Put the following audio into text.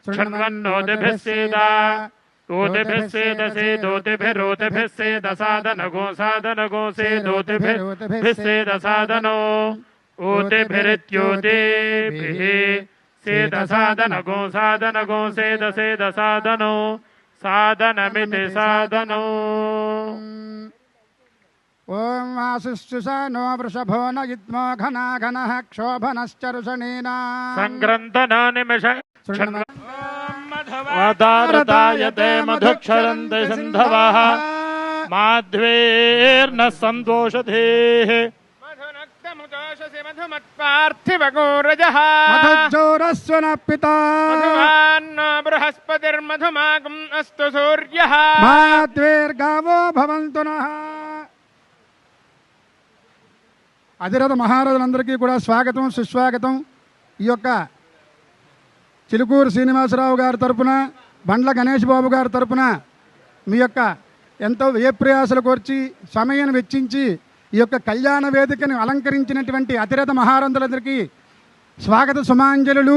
शृण्वन्नोतिभिः सीदा ऊतिभिः सीदसि दूतिभिरोतिभिः सीदसादनगो सादनगो सीदूतिभिः सीदसादनो ऊतिभिरित्यूतिभिः सीदसादनगो सादनगो सीदसादनो सादनमिति सादनो। ओम वासिष्ठुषा no वृषभो न युद्मो घना घनः क्षोभनश्चरुषणीना संग्रन्थना निमिष वातारतायते मधुक्षरन्ते सिन्धवः माध्वेर्न सन्तोषधेः मधुनक्तमुदोषसि मधुमत्पार्थिवगोरजः मधुज्जोरस्वनः पिता मधुवान्नो बृहस्पतिर्मधुमागम् अस्तु सूर्यः माध्वेर्गावो भवन्तु नः। అధిరథ మహారాజులందరికీ కూడా స్వాగతం సుస్వాగతం. ఈ యొక్క చిలుకూరు శ్రీనివాసరావు గారి తరపున బండ్ల గణేష్ బాబు గారి తరపున మీ యొక్క ఎంతో వ్యయప్రయాసలు కోర్చి సమయాన్ని వెచ్చించి ఈ యొక్క కళ్యాణ వేదికను అలంకరించినటువంటి అధిరథ మహారాజులందరికీ స్వాగత సుమాంజలులు.